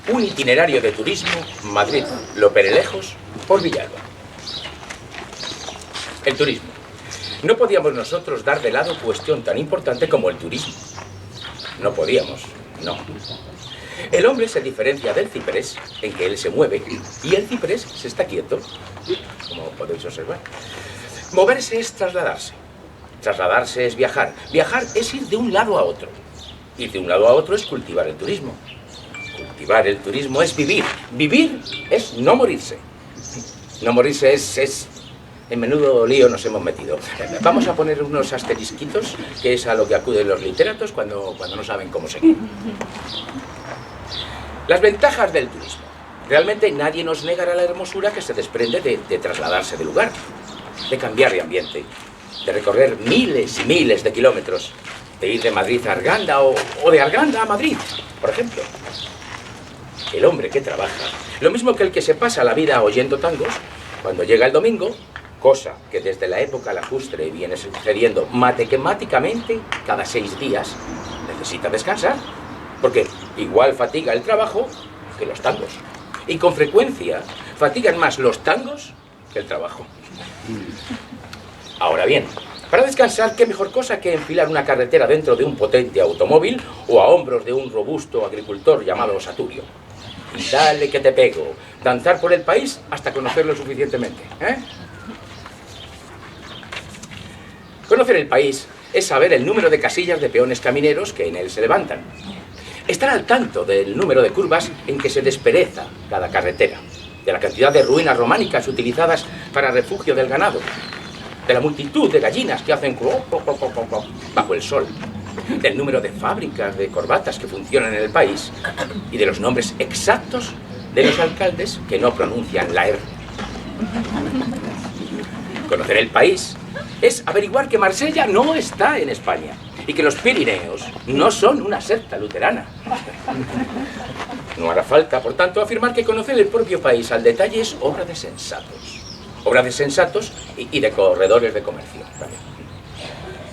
un itinerario de turismo Madrid-Loperelejos por Villalba. El turismo. No podíamos nosotros dar de lado cuestión tan importante como el turismo. No podíamos, no. El hombre se diferencia del ciprés en que él se mueve y el ciprés se está quieto, como podéis observar. Moverse es trasladarse. Trasladarse es viajar. Viajar es ir de un lado a otro. Ir de un lado a otro es cultivar el turismo. Cultivar el turismo es vivir. Vivir es no morirse. No morirse es... En menudo lío nos hemos metido. Vamos a poner unos asterisquitos, que es a lo que acuden los literatos cuando no saben cómo seguir. Las ventajas del turismo. Realmente nadie nos negará la hermosura que se desprende de trasladarse de lugar, de cambiar de ambiente, de recorrer miles y miles de kilómetros, de ir de Madrid a Arganda o de Arganda a Madrid, por ejemplo. El hombre que trabaja, lo mismo que el que se pasa la vida oyendo tangos, cuando llega el domingo, cosa que desde la época lacustre viene sucediendo matemáticamente cada 6 días, necesita descansar, porque igual fatiga el trabajo que los tangos. Y con frecuencia fatigan más los tangos que el trabajo. Ahora bien, para descansar, ¿qué mejor cosa que enfilar una carretera dentro de un potente automóvil o a hombros de un robusto agricultor llamado Saturio? Y dale que te pego, danzar por el país hasta conocerlo suficientemente, ¿eh? Conocer el país es saber el número de casillas de peones camineros que en él se levantan. Estar al tanto del número de curvas en que se despereza cada carretera, de la cantidad de ruinas románicas utilizadas para refugio del ganado, de la multitud de gallinas que hacen bajo el sol, del número de fábricas de corbatas que funcionan en el país y de los nombres exactos de los alcaldes que no pronuncian la R. Conocer el país es averiguar que Marsella no está en España y que los Pirineos no son una secta luterana. No hará falta, por tanto, afirmar que conocer el propio país al detalle es obra de sensatos. Obra de sensatos y de corredores de comercio también.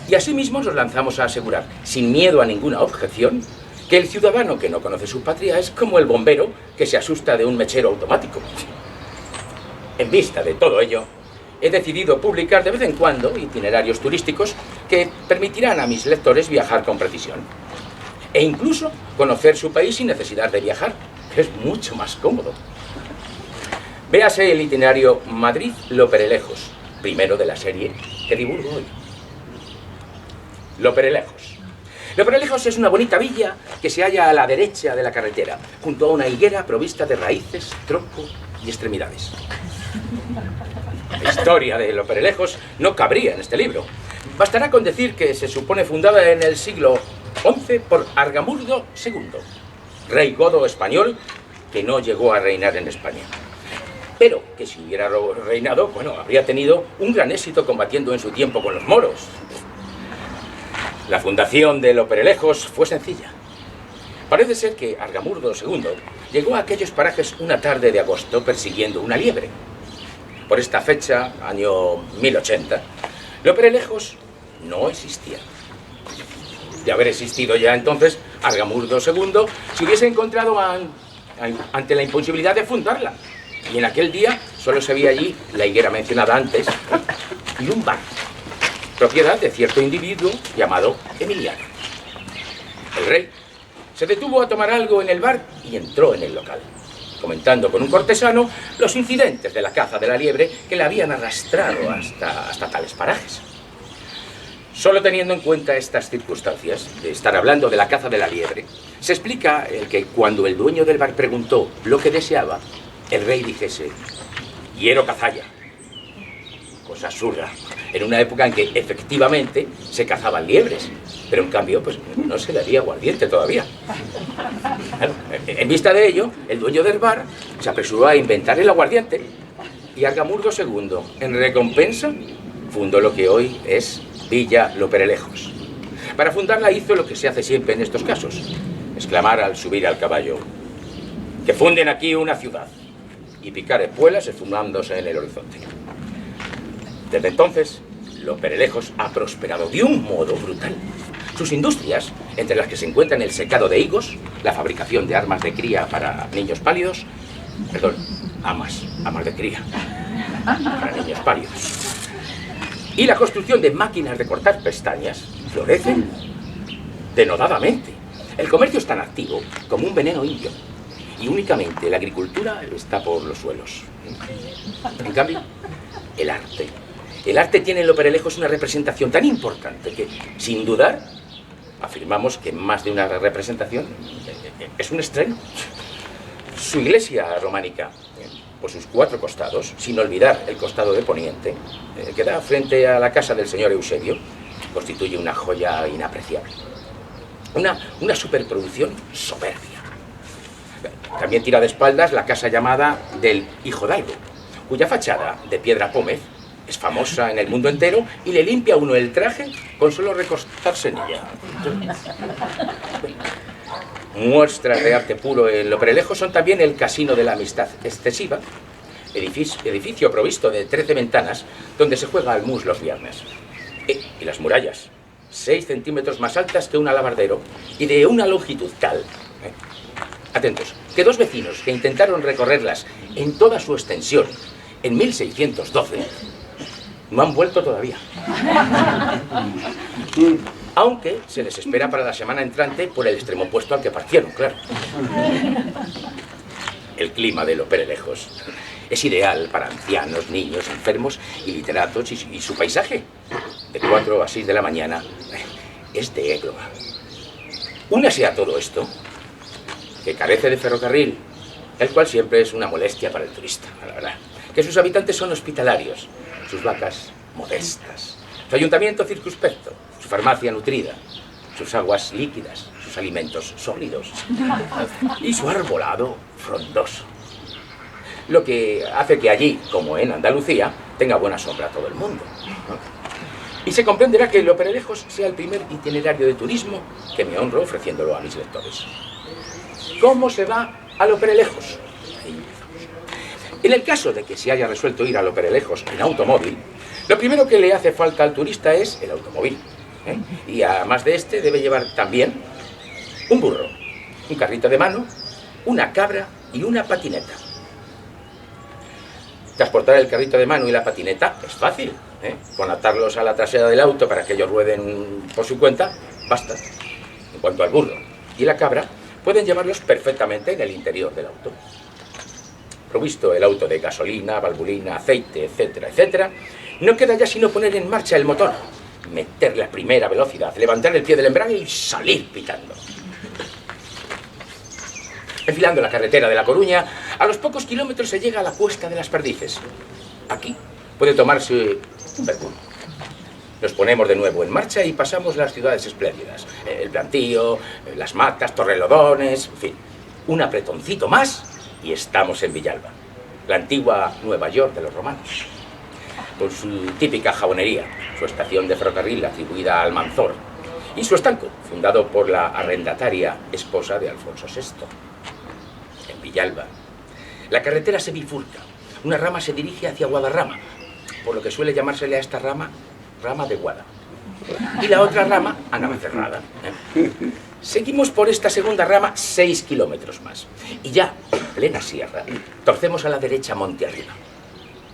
Y asimismo nos lanzamos a asegurar, sin miedo a ninguna objeción, que el ciudadano que no conoce su patria es como el bombero que se asusta de un mechero automático. En vista de todo ello, he decidido publicar de vez en cuando itinerarios turísticos que permitirán a mis lectores viajar con precisión. E incluso conocer su país sin necesidad de viajar, que es mucho más cómodo. Véase el itinerario Madrid-Loperelejos, primero de la serie que divulgo hoy. Loperelejos. Loperelejos es una bonita villa que se halla a la derecha de la carretera, junto a una higuera provista de raíces, tronco y extremidades. La historia de Loperelejos no cabría en este libro. Bastará con decir que se supone fundada en el siglo XI por Argamurdo II, rey godo español que no llegó a reinar en España. Pero que si hubiera reinado, bueno, habría tenido un gran éxito combatiendo en su tiempo con los moros. La fundación de Loperelejos fue sencilla. Parece ser que Argamurdo II llegó a aquellos parajes una tarde de agosto persiguiendo una liebre. Por esta fecha, año 1080, Loperelejos no existía. De haber existido ya entonces, Argamurdo II se hubiese encontrado ante la imposibilidad de fundarla. Y en aquel día solo se veía allí la higuera mencionada antes y un bar, propiedad de cierto individuo llamado Emiliano. El rey se detuvo a tomar algo en el bar y entró en el local, comentando con un cortesano los incidentes de la caza de la liebre que le habían arrastrado hasta tales parajes. Solo teniendo en cuenta estas circunstancias, de estar hablando de la caza de la liebre, se explica el que cuando el dueño del bar preguntó lo que deseaba, el rey dijese: "Quiero cazalla". Cosa absurda, en una época en que efectivamente se cazaban liebres, pero en cambio pues no se le había aguardiente todavía. Claro, en vista de ello, el dueño del bar se apresuró a inventar el aguardiente y Argamurdo II, en recompensa, fundó lo que hoy es Villa Loperelejos. Para fundarla hizo lo que se hace siempre en estos casos: exclamar al subir al caballo: "Que funden aquí una ciudad", y picar espuelas esfumándose en el horizonte. Desde entonces, Loperelejos ha prosperado de un modo brutal. Sus industrias, entre las que se encuentran el secado de higos, la fabricación de armas de cría para niños pálidos, perdón, amas de cría para niños pálidos, y la construcción de máquinas de cortar pestañas, florecen denodadamente. El comercio es tan activo como un veneno indio, y únicamente la agricultura está por los suelos. En cambio, el arte tiene en Loperelejos una representación tan importante que, sin dudar, afirmamos que más de una representación es un estreno. Su iglesia románica, por sus 4 costados, sin olvidar el costado de poniente, que da frente a la casa del señor Eusebio, constituye una joya inapreciable. Una superproducción soberbia. También tira de espaldas la casa llamada del Hijo d'Algo, cuya fachada de piedra pómez es famosa en el mundo entero y le limpia a uno el traje con solo recostarse en ella. Muestras de arte puro en Loperelejos son también el Casino de la Amistad Excesiva, edificio provisto de 13 ventanas donde se juega al mus los viernes. Y las murallas, 6 centímetros más altas que un alabardero y de una longitud tal, atentos, que 2 vecinos que intentaron recorrerlas en toda su extensión en 1612 no han vuelto todavía. Aunque se les espera para la semana entrante por el extremo opuesto al que partieron, claro. El clima de Loperelejos es ideal para ancianos, niños, enfermos y literatos, y su paisaje, de 4 a 6 de la mañana, es de égloga. Únase a todo esto, que carece de ferrocarril, el cual siempre es una molestia para el turista, la verdad. Que sus habitantes son hospitalarios, sus vacas modestas, su ayuntamiento circunspecto, su farmacia nutrida, sus aguas líquidas, sus alimentos sólidos y su arbolado frondoso. Lo que hace que allí, como en Andalucía, tenga buena sombra todo el mundo, ¿no? Y se comprenderá que Loperelejos sea el primer itinerario de turismo que me honro ofreciéndolo a mis lectores. ¿Cómo se va a Loperelejos? En el caso de que se haya resuelto ir a Loperelejos en automóvil, lo primero que le hace falta al turista es el automóvil, y además de este debe llevar también un burro, un carrito de mano, una cabra y una patineta. Transportar el carrito de mano y la patineta es fácil, con atarlos a la trasera del auto para que ellos rueden por su cuenta, basta. En cuanto al burro y la cabra, pueden llevarlos perfectamente en el interior del auto. Provisto el auto de gasolina, valvulina, aceite, etcétera, etcétera, no queda ya sino poner en marcha el motor, meterle a primera velocidad, levantar el pie del embrague y salir pitando. Enfilando la carretera de La Coruña, a los pocos kilómetros se llega a la Cuesta de las Perdices. Aquí puede tomarse un percurso. Nos ponemos de nuevo en marcha y pasamos las ciudades espléndidas. El Plantío, Las Matas, Torrelodones, en fin. Un apretoncito más y estamos en Villalba, la antigua Nueva York de los romanos, con su típica jabonería, su estación de ferrocarril atribuida a Almanzor y su estanco, fundado por la arrendataria esposa de Alfonso VI. En Villalba, la carretera se bifurca. Una rama se dirige hacia Guadarrama, por lo que suele llamársele a esta rama de Guada, y la otra rama a Navacerrada. Seguimos por esta segunda rama 6 kilómetros más, y ya, en plena sierra, torcemos a la derecha monte arriba.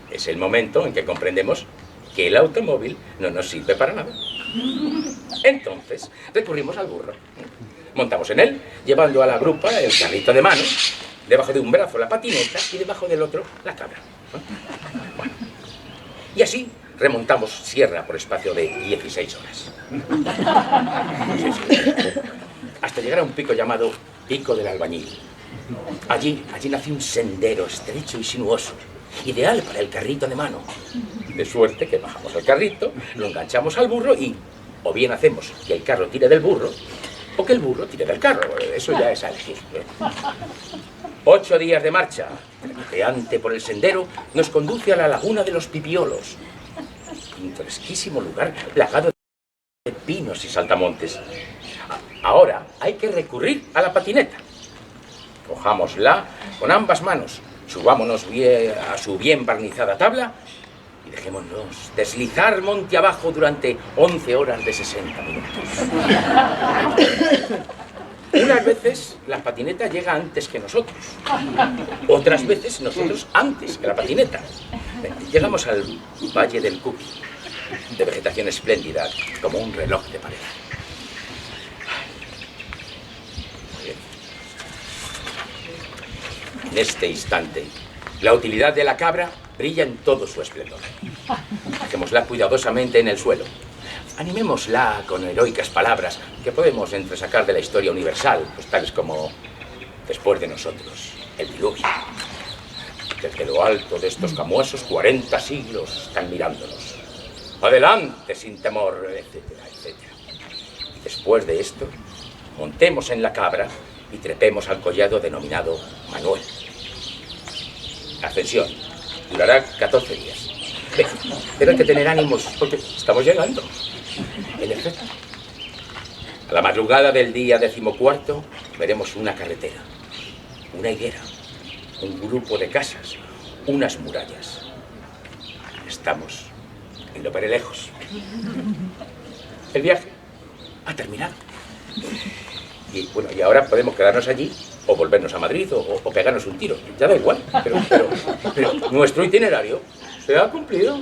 Es el momento en que comprendemos que el automóvil no nos sirve para nada. Entonces, recurrimos al burro. Montamos en él, llevando a la grupa el carrito de mano, debajo de un brazo la patineta y debajo del otro la cabra. Bueno. Y así remontamos sierra por espacio de 16 horas. Sí. Hasta llegar a un pico llamado Pico del Albañil. Allí nace un sendero estrecho y sinuoso, ideal para el carrito de mano. De suerte que bajamos el carrito, lo enganchamos al burro y o bien hacemos que el carro tire del burro o que el burro tire del carro. Eso ya es a elegir. 8 días de marcha, trepateante por el sendero, nos conduce a la laguna de los Pipiolos. Pintoresquísimo lugar, plagado de pinos y saltamontes. Ahora hay que recurrir a la patineta. Cojámosla con ambas manos, subámonos a su bien barnizada tabla y Dejémonos deslizar monte abajo durante 11 horas de 60 minutos. Unas veces la patineta llega antes que nosotros. Otras veces nosotros antes que la patineta. Llegamos al Valle del Cuqui, de vegetación espléndida, como un reloj de pared. En este instante, la utilidad de la cabra brilla en todo su esplendor. Dejémosla cuidadosamente en el suelo. Animémosla con heroicas palabras que podemos entresacar de la historia universal, pues tales como después de nosotros, el diluvio. Desde lo alto de estos camuesos, 40 siglos están mirándonos. Adelante sin temor, etcétera, etcétera. Y después de esto, montemos en la cabra y trepemos al collado denominado Manuel. La ascensión durará 14 días. Pero hay que tener ánimos porque estamos llegando. En efecto, a la madrugada del día 14 veremos una carretera, una higuera, un grupo de casas, unas murallas. Estamos en lo lejos. El viaje ha terminado. Y bueno, y ahora podemos quedarnos allí o volvernos a Madrid o pegarnos un tiro. Ya da igual, pero nuestro itinerario se ha cumplido.